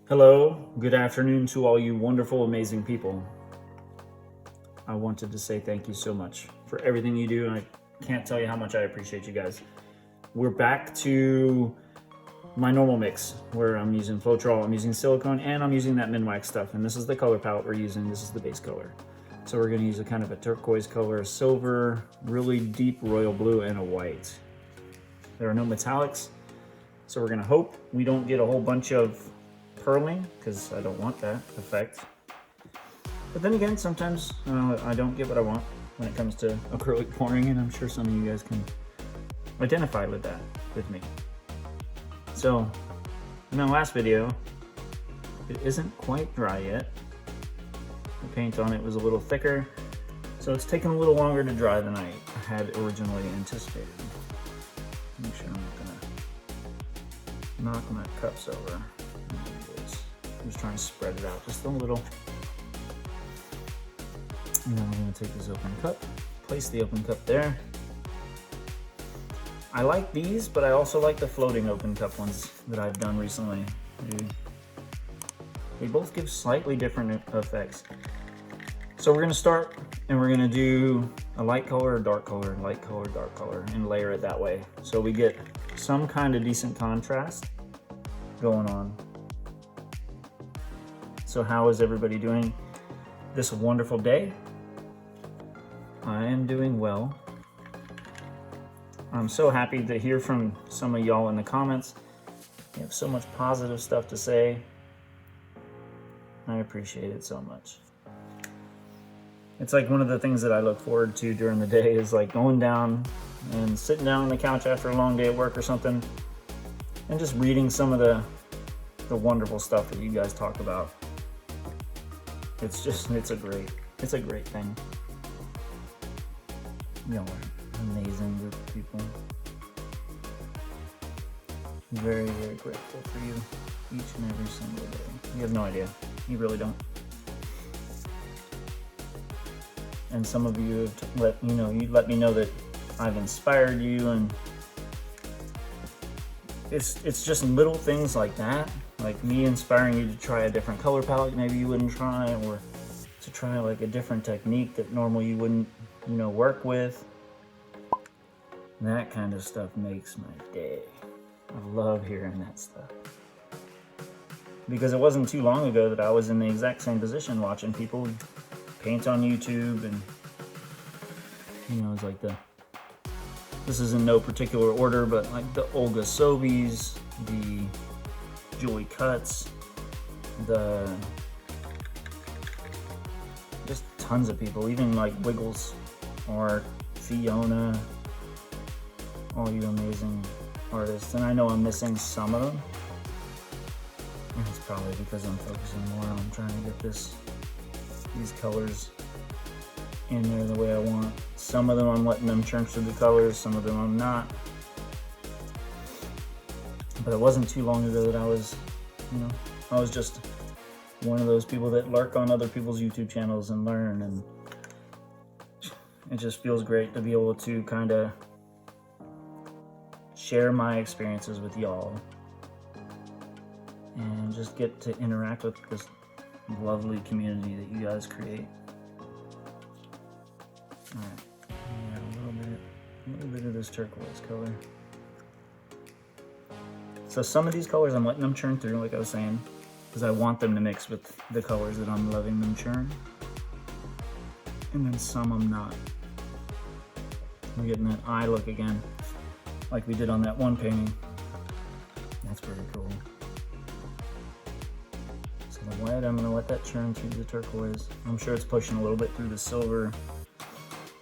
Hello, good afternoon to all you wonderful, amazing people. I wanted to say thank you so much for everything you do, and I can't tell you how much I appreciate you guys. We're back to my normal mix where I'm using Floetrol, I'm using silicone, and I'm using that Minwax stuff. And this is the color palette we're using. This is the base color. So we're going to use a kind of a turquoise color, a silver, really deep royal blue, and a white. There are no metallics, so we're going to hope we don't get a whole bunch of purling, because I don't want that effect. But then again, sometimes I don't get what I want when it comes to acrylic pouring, and I'm sure some of you guys can identify with that with me. So in my last video, it isn't quite dry yet. The paint on it was a little thicker, so it's taken a little longer to dry than I had originally anticipated. Make sure I'm not gonna knock my cups over. I'm just trying to spread it out just a little. And then I'm going to take this open cup, place the open cup there. I like these, but I also like the floating open cup ones that I've done recently. They both give slightly different effects. So we're going to start and we're going to do a light color, dark color, light color, dark color, and layer it that way. So we get some kind of decent contrast going on. So how is everybody doing this wonderful day? I am doing well. I'm so happy to hear from some of y'all in the comments. You have so much positive stuff to say. I appreciate it so much. It's like one of the things that I look forward to during the day is like going down and sitting down on the couch after a long day at work or something and just reading some of the wonderful stuff that you guys talk about. It's a great thing. Y'all are amazing group of people. Very, very grateful for you each and every single day. You have no idea. You really don't. And some of you have let me know that I've inspired you, and it's just little things like that. Like me inspiring you to try a different color palette maybe you wouldn't try, or to try like a different technique that normally you wouldn't, work with. That kind of stuff makes my day. I love hearing that stuff. Because it wasn't too long ago that I was in the exact same position watching people paint on YouTube, and it's like this is in no particular order, but like the Olga Sobies, the Julie Cuts, just tons of people, even like Wiggles or Fiona, all you amazing artists. And I know I'm missing some of them. And it's probably because I'm focusing more on trying to get these colors in there the way I want. Some of them I'm letting them churn through the colors, some of them I'm not. But it wasn't too long ago that I was just one of those people that lurk on other people's YouTube channels and learn, and it just feels great to be able to kind of share my experiences with y'all and just get to interact with this lovely community that you guys create. All right, a little bit of this turquoise color. So some of these colors I'm letting them churn through, like I was saying, because I want them to mix with the colors that I'm letting them churn. And then some I'm not. I'm getting that eye look again, like we did on that one painting. That's pretty cool. So the white, I'm gonna let that churn through the turquoise. I'm sure it's pushing a little bit through the silver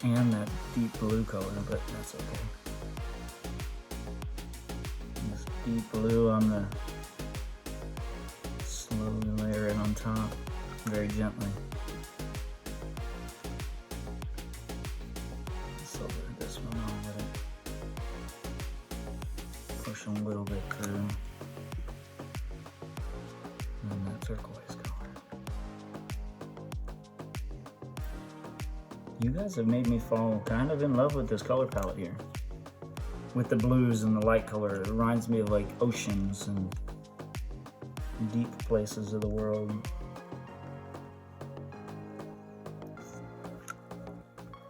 and that deep blue color, but that's okay. This deep blue, I'm gonna slowly layer it on top, very gently. Silver this one, I'll let it push a little bit through. And that turquoise color. You guys have made me fall kind of in love with this color palette here. With the blues and the light color, it reminds me of like oceans and deep places of the world.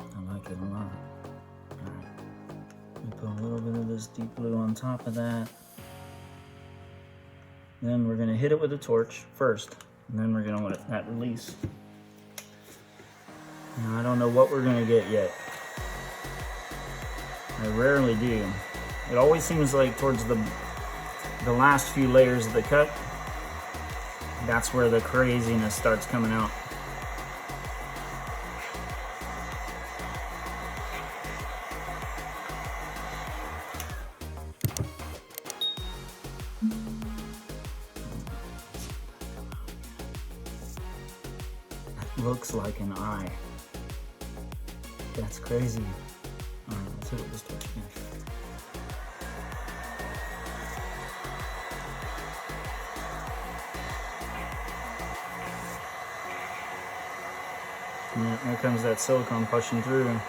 I like it a lot. Alright. Put a little bit of this deep blue on top of that. Then we're gonna hit it with a torch first, and then we're gonna let that release. Now, I don't know what we're gonna get yet. I rarely do. It always seems like towards the last few layers of the cut, that's where the craziness starts coming out. That looks like an eye. That's crazy. All right, let's hit it with this torch again. Yeah, there comes that silicone pushing through.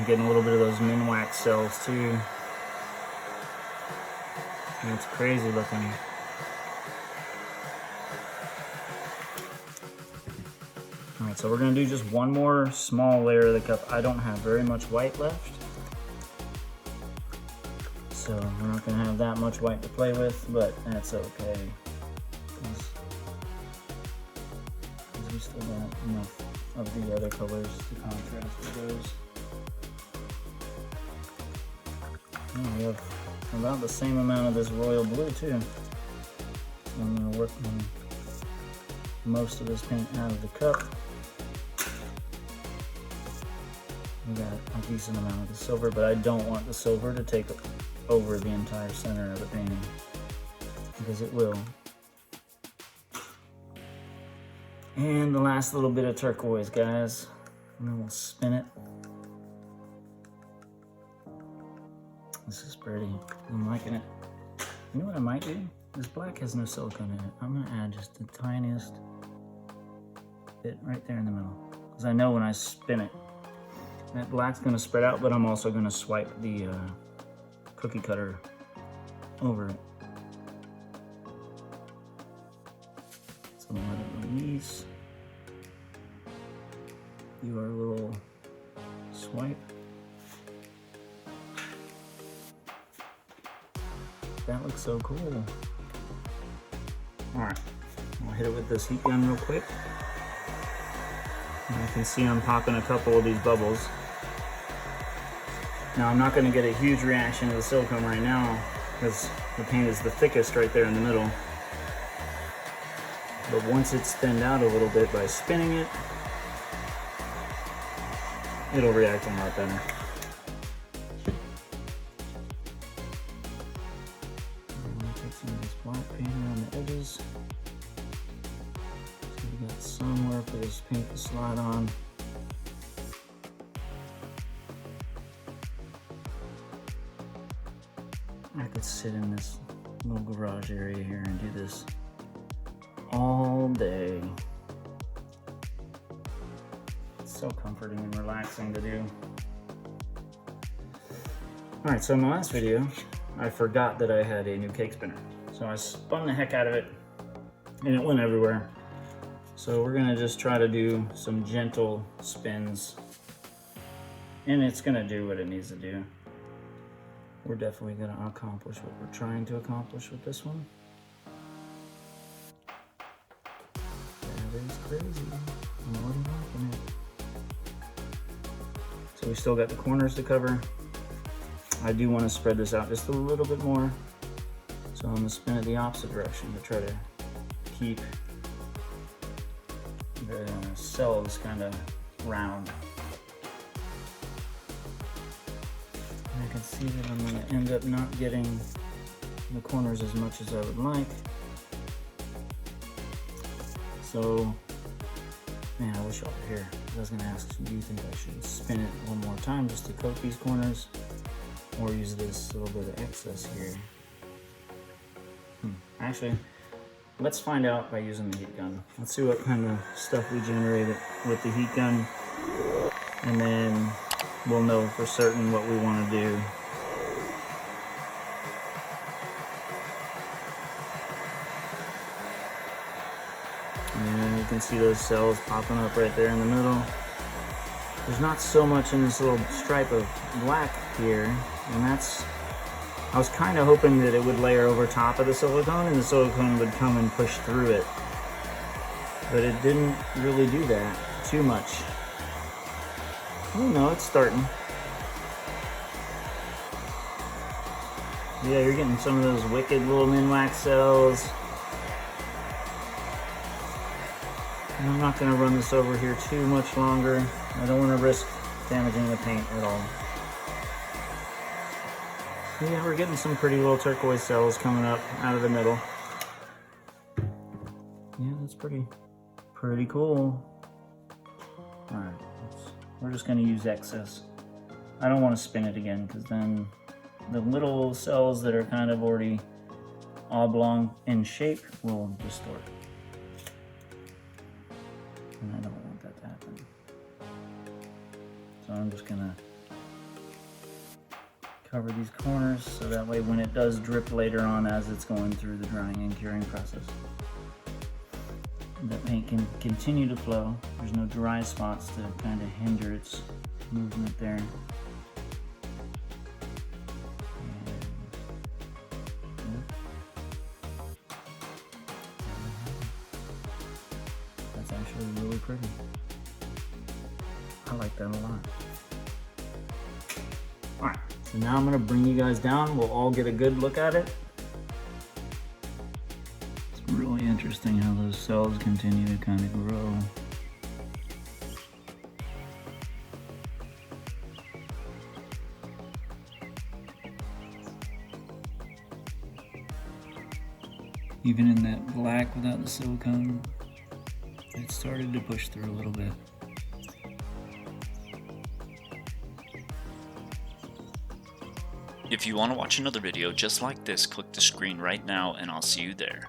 Getting a little bit of those min wax cells too. And it's crazy looking. Alright, so we're going to do just one more small layer of the cup. I don't have very much white left, so we're not going to have that much white to play with, but that's okay. We still got enough of the other colors to contrast with those. And we have about the same amount of this royal blue too. So I'm going to work most of this paint out of the cup. We got a decent amount of the silver, but I don't want the silver to take over the entire center of the painting, because it will. And the last little bit of turquoise, guys. And then we'll spin it. This is pretty. I'm liking it. You know what I might do? This black has no silicone in it. I'm gonna add just the tiniest bit right there in the middle, because I know when I spin it, that black's gonna spread out, but I'm also gonna swipe the cookie cutter over it. So let it release. Do our little swipe. That looks so cool. All right, I'll hit it with this heat gun real quick. And I can see I'm popping a couple of these bubbles. Now I'm not gonna get a huge reaction to the silicone right now, because the paint is the thickest right there in the middle. But once it's thinned out a little bit by spinning it, it'll react a lot better. I'm gonna take some of this black paint around the edges. So we got somewhere for this paint to slide on. I could sit in this little garage area here and do this all day. It's so comforting and relaxing to do. All right, so in the last video, I forgot that I had a new cake spinner. So I spun the heck out of it and it went everywhere. So we're gonna just try to do some gentle spins, and it's gonna do what it needs to do. We're definitely gonna accomplish what we're trying to accomplish with this one. That is crazy. I'm already liking it. So we still got the corners to cover. I do want to spread this out just a little bit more. So I'm gonna spin it the opposite direction to try to keep the cells kind of round. And I can see that I'm going to end up not getting the corners as much as I would like. So, man, I wish y'all were here. I was going to ask, do you think I should spin it one more time just to coat these corners, or use this little bit of excess here? Actually, let's find out by using the heat gun. Let's see what kind of stuff we generated with the heat gun, and then we'll know for certain what we want to do. can see those cells popping up right there in the middle. There's not so much in this little stripe of black here, and that's, I was kind of hoping that it would layer over top of the silicone and the silicone would come and push through it, but it didn't really do that too much. Oh no, it's starting. Yeah, you're getting some of those wicked little min-wax cells. And I'm not going to run this over here too much longer. I don't want to risk damaging the paint at all. Yeah, we're getting some pretty little turquoise cells coming up out of the middle. Yeah, that's pretty cool. Alright, we're just going to use excess. I don't want to spin it again because then the little cells that are kind of already oblong in shape will distort. And I don't want that to happen. So I'm just gonna cover these corners so that way when it does drip later on as it's going through the drying and curing process, the paint can continue to flow. There's no dry spots to kind of hinder its movement there. That's actually really pretty. I like that a lot. Alright, so now I'm going to bring you guys down. We'll all get a good look at it. It's really interesting how those cells continue to kind of grow. Even in that black without the silicone, it started to push through a little bit. If you want to watch another video just like this, click the screen right now and I'll see you there.